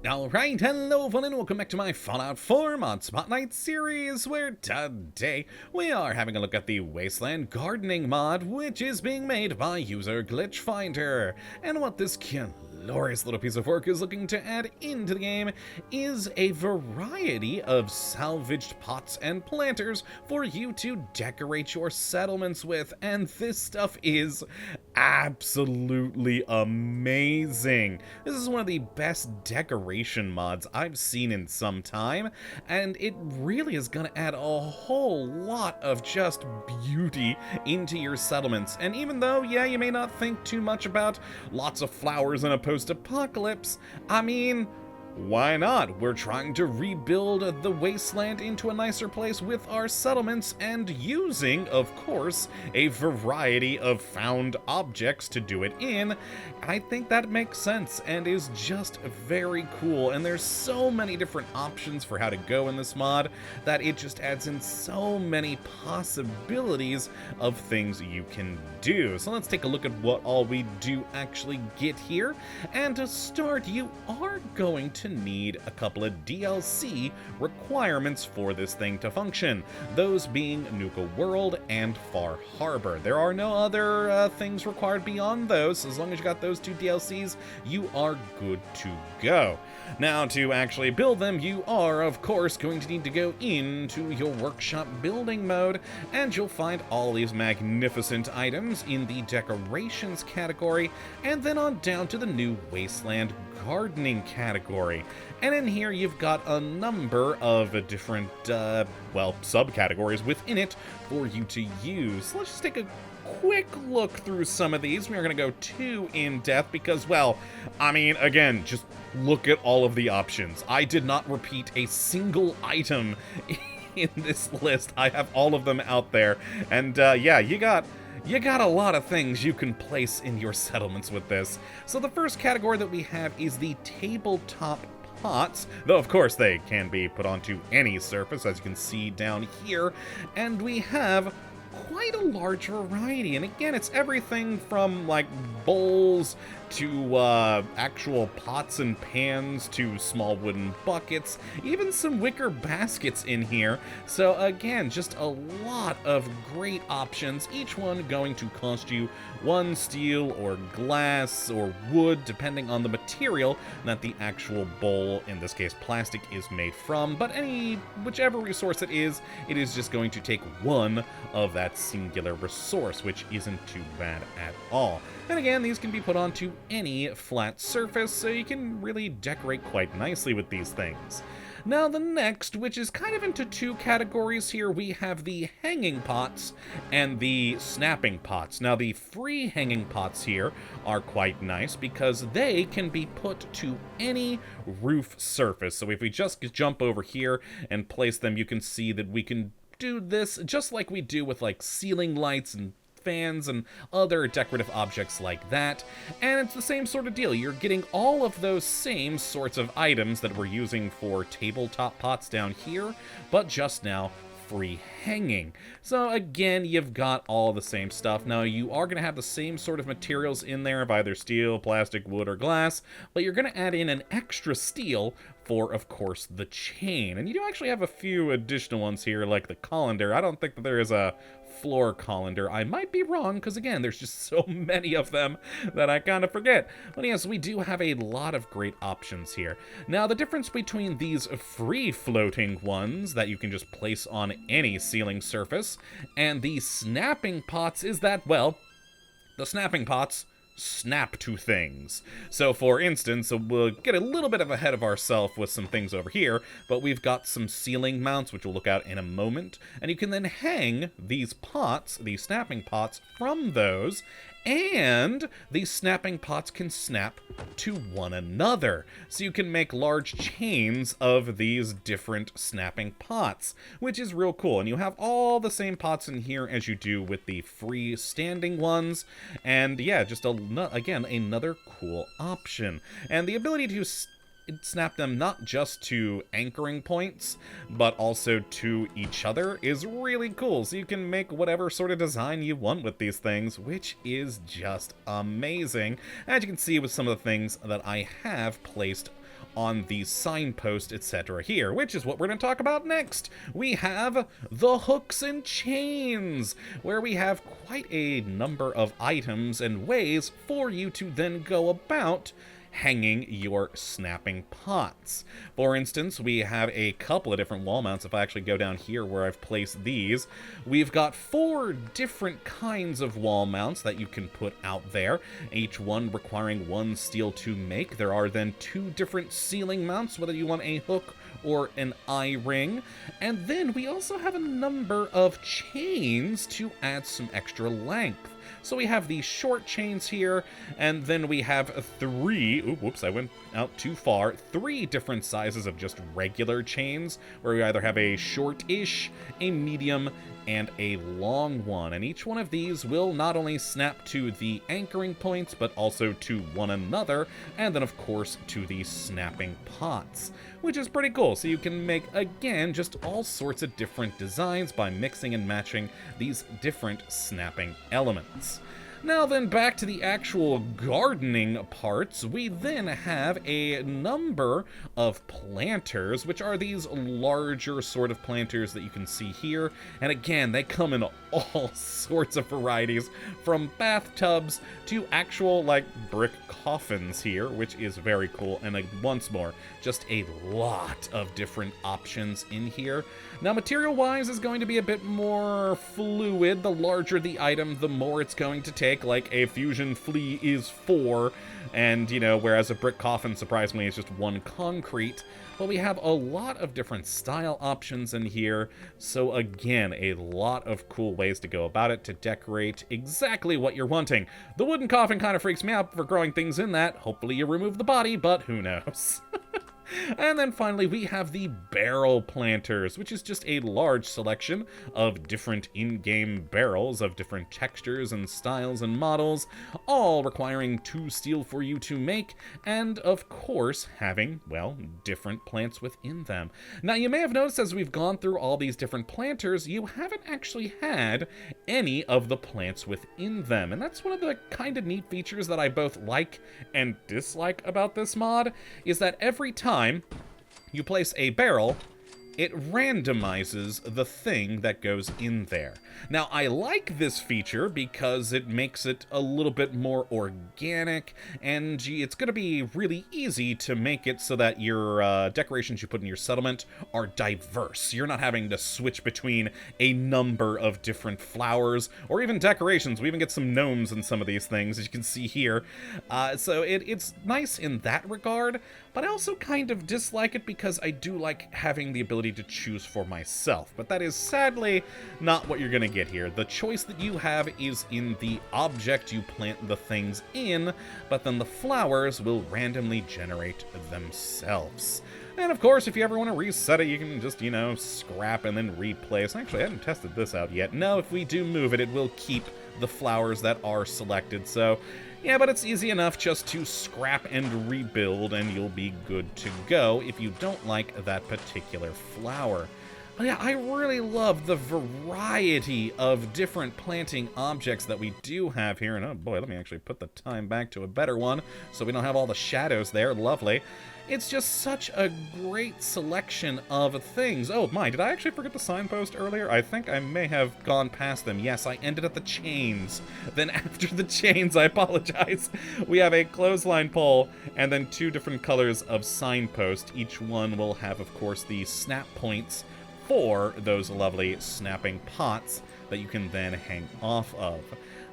Alright, hello everyone and welcome back to my Fallout 4 Mod Spotlight series, where today we are having a look at the Wasteland Gardening mod, which is being made by user Glitch Finder. And what this glorious little piece of work is looking to add into the game is a variety of salvaged pots and planters for you to decorate your settlements with, and this stuff is absolutely amazing. This is one of the best decoration mods I've seen in some time, and it really is going to add a whole lot of just beauty into your settlements. And even though, yeah, you may not think too much about lots of flowers in a post-apocalypse, I mean, why not? We're trying to rebuild the wasteland into a nicer place with our settlements and using, of course, a variety of found objects to do it in. I think that makes sense and is just very cool, and there's so many different options for how to go in this mod that it just adds in so many possibilities of things you can do. So let's take a look at what all we do actually get here. And to start, you are going to need a couple of DLC requirements for this thing to function, those being Nuka World and Far Harbor. There are no other things required beyond those. As long as you got those two DLCs, you are good to go. Now, to actually build them, you are, of course, going to need to go into your workshop building mode, and you'll find all these magnificent items in the decorations category, and then on down to the new Wasteland Gardening category. And in here, you've got a number of different, subcategories within it for you to use. So let's just take a quick look through some of these. We are going to go too in depth because, well, I mean, again, just look at all of the options. I did not repeat a single item in this list. I have all of them out there. And yeah, you got a lot of things you can place in your settlements with this. So the first category that we have is the tabletop pots, though of course they can be put onto any surface, as you can see down here. And we have quite a large variety, and again, it's everything from like bowls to actual pots and pans to small wooden buckets, even some wicker baskets in here. So again, just a lot of great options, each one going to cost you 1 steel or glass or wood, depending on the material that the actual bowl, in this case plastic, is made from. But whichever resource it is just going to take one of that singular resource, which isn't too bad at all. And again, these can be put onto any flat surface, so you can really decorate quite nicely with these things. Now the next, which is kind of into two categories here, we have the hanging pots and the snapping pots. Now the free hanging pots here are quite nice because they can be put to any roof surface. So if we just jump over here and place them, you can see that we can do this just like we do with like ceiling lights and fans and other decorative objects like that. And it's the same sort of deal. You're getting all of those same sorts of items that we're using for tabletop pots down here, but just now free hanging. So again, you've got all the same stuff. Now you are going to have the same sort of materials in there of either steel, plastic, wood, or glass, but you're going to add in an extra steel for, of course, the chain. And you do actually have a few additional ones here, like the colander. I don't think that there is a floor colander. I might be wrong, because again, there's just so many of them that I kind of forget. But yes, we do have a lot of great options here. Now, the difference between these free floating ones that you can just place on any ceiling surface and the snapping pots is that, well, the snapping pots snap to things. So for instance, we'll get a little bit ahead of ourselves with some things over here, but we've got some ceiling mounts, which we'll look at in a moment, and you can then hang these pots, these snapping pots, from those, and these snapping pots can snap to one another. So you can make large chains of these different snapping pots, which is real cool. And you have all the same pots in here as you do with the freestanding ones. And yeah, just again, another cool option. And the ability to snap them not just to anchoring points, but also to each other is really cool. So you can make whatever sort of design you want with these things, which is just amazing. As you can see with some of the things that I have placed on the signpost, etc. here, which is what we're going to talk about next. We have the hooks and chains, where we have quite a number of items and ways for you to then go about hanging your snapping pots. For instance, we have a couple of different wall mounts. If I actually go down here where I've placed these, we've got 4 different kinds of wall mounts that you can put out there, each one requiring 1 steel to make. There are then 2 different ceiling mounts, whether you want a hook or an eye ring. And then we also have a number of chains to add some extra length. So we have these short chains here, and then we have 3, whoops, I went out too far, 3 different sizes of just regular chains, where we either have a short-ish, a medium, and a long one. And each one of these will not only snap to the anchoring points, but also to one another, and then of course to the snapping pots, which is pretty cool. So you can make, again, just all sorts of different designs by mixing and matching these different snapping elements. Now then, back to the actual gardening parts, we then have a number of planters, which are these larger sort of planters that you can see here. And again, they come in all sorts of varieties, from bathtubs to actual, like, brick coffins here, which is very cool. And once more, just a lot of different options in here. Now, material-wise is going to be a bit more fluid. The larger the item, the more it's going to take. Like, a fusion flea is 4, and, you know, whereas a brick coffin, surprisingly, is just 1 concrete. But we have a lot of different style options in here, so again, a lot of cool ways to go about it to decorate exactly what you're wanting. The wooden coffin kind of freaks me out for growing things in that. Hopefully you remove the body, but who knows. And then finally, we have the barrel planters, which is just a large selection of different in-game barrels of different textures and styles and models, all requiring 2 steel for you to make, and of course, having, well, different plants within them. Now, you may have noticed as we've gone through all these different planters, you haven't actually had any of the plants within them, and that's one of the kind of neat features that I both like and dislike about this mod, is that every time you place a barrel, it randomizes the thing that goes in there. Now, I like this feature because it makes it a little bit more organic, and it's going to be really easy to make it so that your decorations you put in your settlement are diverse. You're not having to switch between a number of different flowers, or even decorations. We even get some gnomes in some of these things, as you can see here. So it's nice in that regard, but I also kind of dislike it because I do like having the ability to choose for myself. But that is sadly not what you're going to get here. The choice that you have is in the object you plant the things in, but then the flowers will randomly generate themselves. And of course, if you ever want to reset it, you can just, you know, scrap and then replace. Actually, I haven't tested this out yet. No, if we do move it, it will keep the flowers that are selected. So yeah, but it's easy enough just to scrap and rebuild, and you'll be good to go if you don't like that particular flower. But yeah, I really love the variety of different planting objects that we do have here. And oh boy, let me actually put the time back to a better one so we don't have all the shadows there. Lovely. It's just such a great selection of things. Oh my, did I actually forget the signpost earlier? I think I may have gone past them. Yes, I ended at the chains. Then after the chains, I apologize, we have a clothesline pole and then 2 different colors of signpost. Each one will have, of course, the snap points for those lovely snapping pots that you can then hang off of.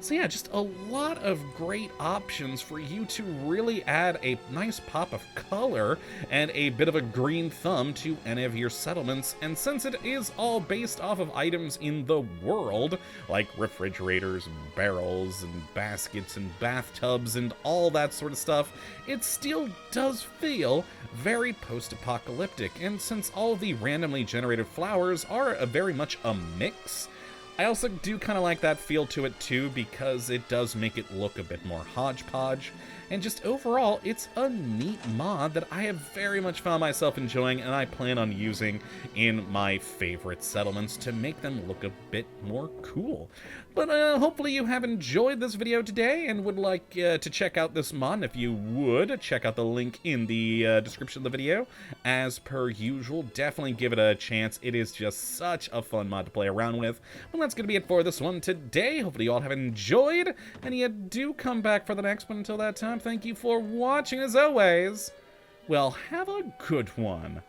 So yeah, just a lot of great options for you to really add a nice pop of color and a bit of a green thumb to any of your settlements. And since it is all based off of items in the world, like refrigerators and barrels and baskets and bathtubs and all that sort of stuff, it still does feel very post-apocalyptic. And since all of the randomly generated flowers are very much a mix, I also do kind of like that feel to it too, because it does make it look a bit more hodgepodge. and just overall, it's a neat mod that I have very much found myself enjoying, and I plan on using in my favorite settlements to make them look a bit more cool. But hopefully you have enjoyed this video today and would like to check out this mod. And if you would, check out the link in the description of the video. As per usual, definitely give it a chance. It is just such a fun mod to play around with. Well, that's going to be it for this one today. Hopefully you all have enjoyed, and you do come back for the next one. Until that time, thank you for watching as always. Well, have a good one.